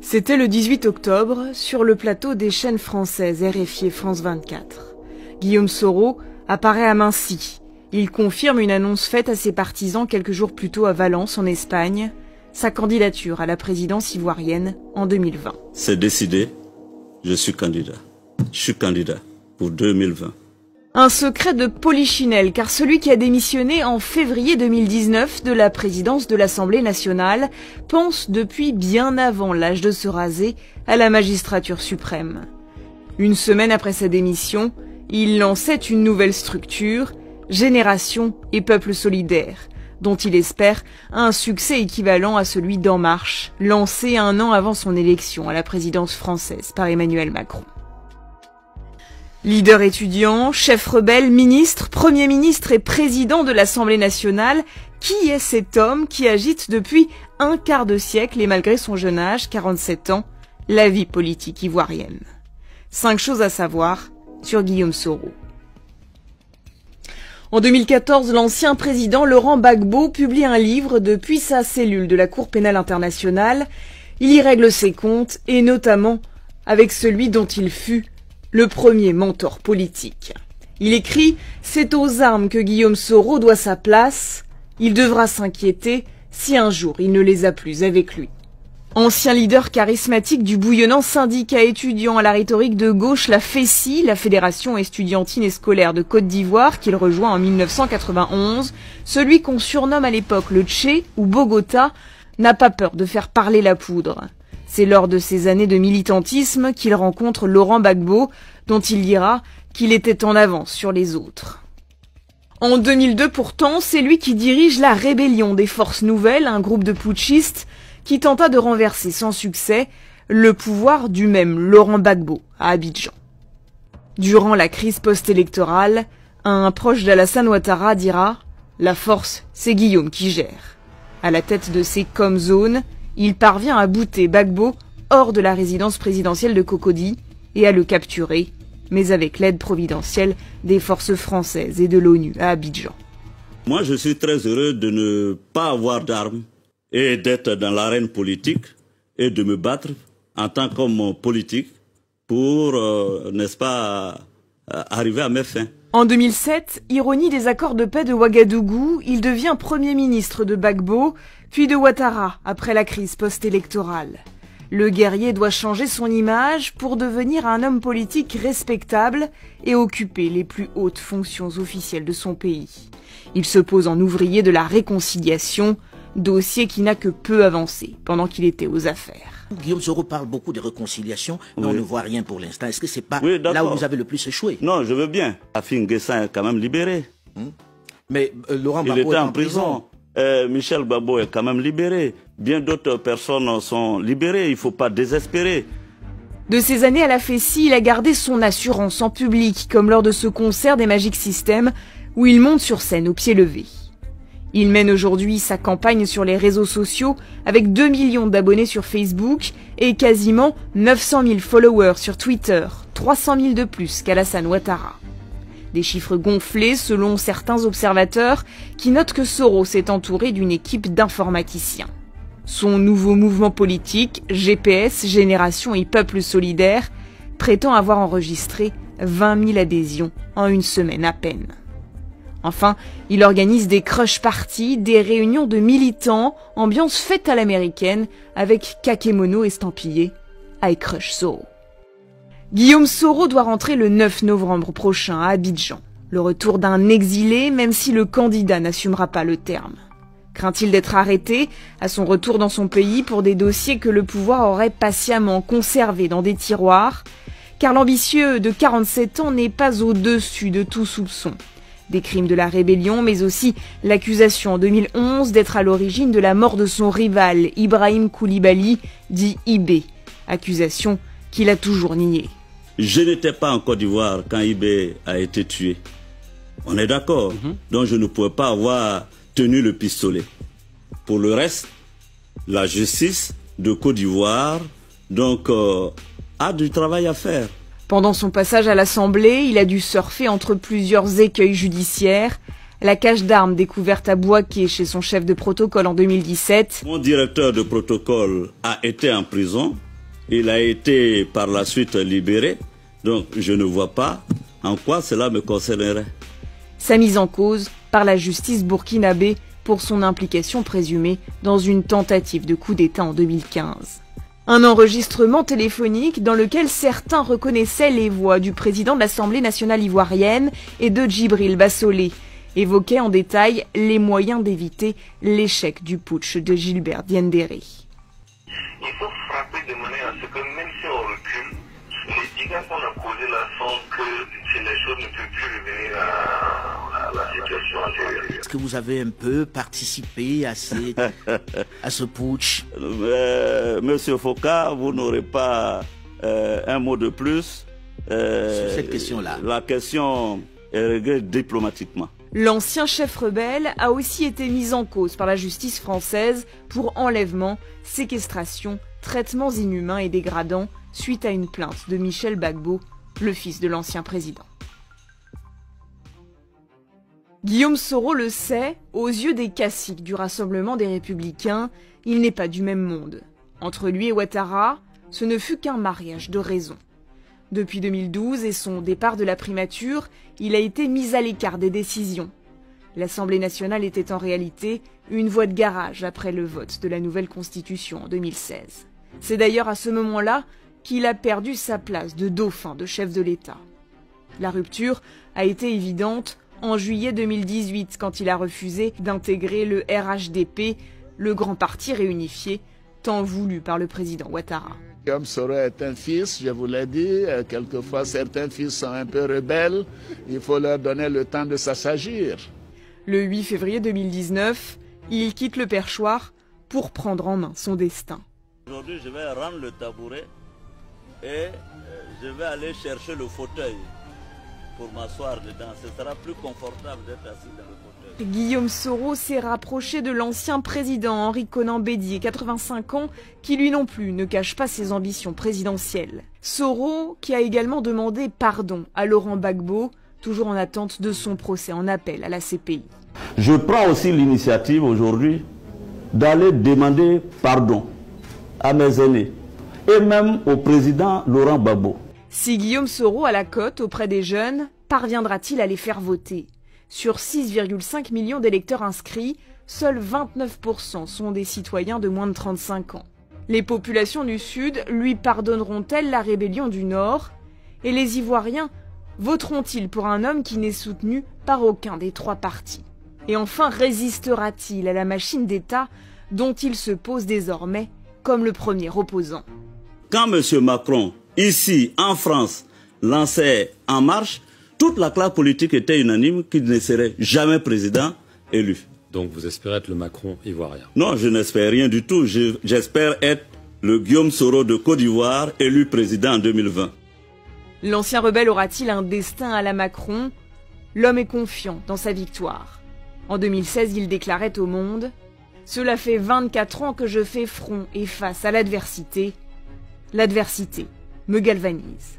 C'était le 18 octobre, sur le plateau des chaînes françaises RFI et France 24. Guillaume Soro apparaît à Mincy. Il confirme une annonce faite à ses partisans quelques jours plus tôt à Valence, en Espagne, sa candidature à la présidence ivoirienne en 2020. C'est décidé, je suis candidat. Je suis candidat pour 2020. Un secret de polichinelle, car celui qui a démissionné en février 2019 de la présidence de l'Assemblée nationale pense depuis bien avant l'âge de se raser à la magistrature suprême. Une semaine après sa démission, il lançait une nouvelle structure, Génération et Peuple solidaire, dont il espère un succès équivalent à celui d'En Marche, lancé un an avant son élection à la présidence française par Emmanuel Macron. Leader étudiant, chef rebelle, ministre, Premier ministre et président de l'Assemblée nationale, qui est cet homme qui agite depuis un quart de siècle et malgré son jeune âge, 47 ans, la vie politique ivoirienne? 5 choses à savoir sur Guillaume Soro. En 2014, l'ancien président Laurent Gbagbo publie un livre depuis sa cellule de la Cour pénale internationale. Il y règle ses comptes et notamment avec celui dont il fut le premier mentor politique. Il écrit « C'est aux armes que Guillaume Soro doit sa place. Il devra s'inquiéter si un jour il ne les a plus avec lui. » Ancien leader charismatique du bouillonnant syndicat étudiant à la rhétorique de gauche, la FESI, la Fédération estudiantine et scolaire de Côte d'Ivoire, qu'il rejoint en 1991, celui qu'on surnomme à l'époque le Tché ou Bogota, n'a pas peur de faire parler la poudre. C'est lors de ces années de militantisme qu'il rencontre Laurent Gbagbo, dont il dira qu'il était en avance sur les autres. En 2002 pourtant, c'est lui qui dirige la Rébellion des Forces Nouvelles, un groupe de putschistes qui tenta de renverser sans succès le pouvoir du même Laurent Gbagbo à Abidjan. Durant la crise post-électorale, un proche d'Alassane Ouattara dira « La force, c'est Guillaume qui gère ». À la tête de ses com-zones, il parvient à bouter Gbagbo hors de la résidence présidentielle de Cocody et à le capturer, mais avec l'aide providentielle des forces françaises et de l'ONU à Abidjan. Moi, je suis très heureux de ne pas avoir d'armes et d'être dans l'arène politique et de me battre en tant qu'homme politique pour, n'est-ce pas, arriver à mes fins. En 2007, ironie des accords de paix de Ouagadougou, il devient Premier ministre de Gbagbo, puis de Ouattara après la crise post-électorale. Le guerrier doit changer son image pour devenir un homme politique respectable et occuper les plus hautes fonctions officielles de son pays. Il se pose en ouvrier de la réconciliation, dossier qui n'a que peu avancé pendant qu'il était aux affaires. Guillaume Soro parle beaucoup de réconciliation, mais on ne voit rien pour l'instant. Est-ce que c'est pas là où vous avez le plus échoué? Non, je veux bien. Afin Guessin est quand même libéré. Mais Laurent Gbagbo il était en prison. Michel Gbagbo est quand même libéré. Bien d'autres personnes sont libérées. Il ne faut pas désespérer. De ces années à la FESI, il a gardé son assurance en public, comme lors de ce concert des Magic System, où il monte sur scène au pied levé. Il mène aujourd'hui sa campagne sur les réseaux sociaux avec 2 millions d'abonnés sur Facebook et quasiment 900 000 followers sur Twitter, 300 000 de plus qu'Alassane Ouattara. Des chiffres gonflés selon certains observateurs qui notent que Soro s'est entouré d'une équipe d'informaticiens. Son nouveau mouvement politique, GPS, Génération et Peuple solidaire, prétend avoir enregistré 20 000 adhésions en une semaine à peine. Enfin, il organise des crush parties, des réunions de militants, ambiance fête à l'américaine, avec kakémono estampillé « I crush Soro ». Guillaume Soro doit rentrer le 9 novembre prochain à Abidjan. Le retour d'un exilé, même si le candidat n'assumera pas le terme. Craint-il d'être arrêté à son retour dans son pays pour des dossiers que le pouvoir aurait patiemment conservés dans des tiroirs? Car l'ambitieux de 47 ans n'est pas au-dessus de tout soupçon. Des crimes de la rébellion, mais aussi l'accusation en 2011 d'être à l'origine de la mort de son rival, Ibrahim Koulibaly, dit IB. Accusation qu'il a toujours niée. Je n'étais pas en Côte d'Ivoire quand IB a été tué. On est d'accord. Donc je ne pouvais pas avoir tenu le pistolet. Pour le reste, la justice de Côte d'Ivoire donc a du travail à faire. Pendant son passage à l'Assemblée, il a dû surfer entre plusieurs écueils judiciaires. La cache d'armes découverte à Bouaké chez son chef de protocole en 2017. Mon directeur de protocole a été en prison Il a été par la suite libéré, donc je ne vois pas en quoi cela me concernerait. Sa mise en cause par la justice burkinabé pour son implication présumée dans une tentative de coup d'État en 2015. Un enregistrement téléphonique dans lequel certains reconnaissaient les voix du président de l'Assemblée nationale ivoirienne et de Djibril Bassolé, évoquait en détail les moyens d'éviter l'échec du putsch de Gilbert Diendéré. Il faut frapper de manière à ce que même si on recule, les dégâts qu'on a causés là sont que les choses ne peuvent plus revenir à la situation antérieure. Est-ce que vous avez un peu participé à ce putsch? Monsieur Foka, vous n'aurez pas un mot de plus sur cette question-là. La question est réglée diplomatiquement. L'ancien chef rebelle a aussi été mis en cause par la justice française pour enlèvement, séquestration, traitements inhumains et dégradants suite à une plainte de Michel Gbagbo, le fils de l'ancien président. Guillaume Soro le sait, aux yeux des caciques du Rassemblement des Républicains, il n'est pas du même monde. Entre lui et Ouattara, ce ne fut qu'un mariage de raison. Depuis 2012 et son départ de la primature, il a été mis à l'écart des décisions. L'Assemblée nationale était en réalité une voie de garage après le vote de la nouvelle Constitution en 2016. C'est d'ailleurs à ce moment-là qu'il a perdu sa place de dauphin de chef de l'État. La rupture a été évidente en juillet 2018 quand il a refusé d'intégrer le RHDP, le grand parti réunifié, tant voulu par le président Ouattara. Guillaume Soro est un fils, je vous l'ai dit, quelquefois certains fils sont un peu rebelles, il faut leur donner le temps de s'assagir. Le 8 février 2019, il quitte le perchoir pour prendre en main son destin. Aujourd'hui, je vais rendre le tabouret et je vais aller chercher le fauteuil pour m'asseoir dedans. Ce sera plus confortable d'être assis dans le fauteuil. Guillaume Soro s'est rapproché de l'ancien président Henri Konan Bédié, 85 ans, qui lui non plus ne cache pas ses ambitions présidentielles. Soro qui a également demandé pardon à Laurent Gbagbo, toujours en attente de son procès en appel à la CPI. Je prends aussi l'initiative aujourd'hui d'aller demander pardon à mes aînés et même au président Laurent Gbagbo. Si Guillaume Soro a la cote auprès des jeunes, parviendra-t-il à les faire voter? Sur 6,5 millions d'électeurs inscrits, seuls 29% sont des citoyens de moins de 35 ans. Les populations du Sud lui pardonneront-elles la rébellion du Nord? Et les Ivoiriens voteront-ils pour un homme qui n'est soutenu par aucun des trois partis? Et enfin, résistera-t-il à la machine d'État dont il se pose désormais comme le premier opposant? Quand M. Macron, ici en France, lançait En Marche, toute la classe politique était unanime qu'il ne serait jamais président élu. Donc vous espérez être le Macron ivoirien? Non, je n'espère rien du tout. J'espère être le Guillaume Soro de Côte d'Ivoire, élu président en 2020. L'ancien rebelle aura-t-il un destin à la Macron? L'homme est confiant dans sa victoire. En 2016, il déclarait au Monde « Cela fait 24 ans que je fais front et face à l'adversité. L'adversité me galvanise. »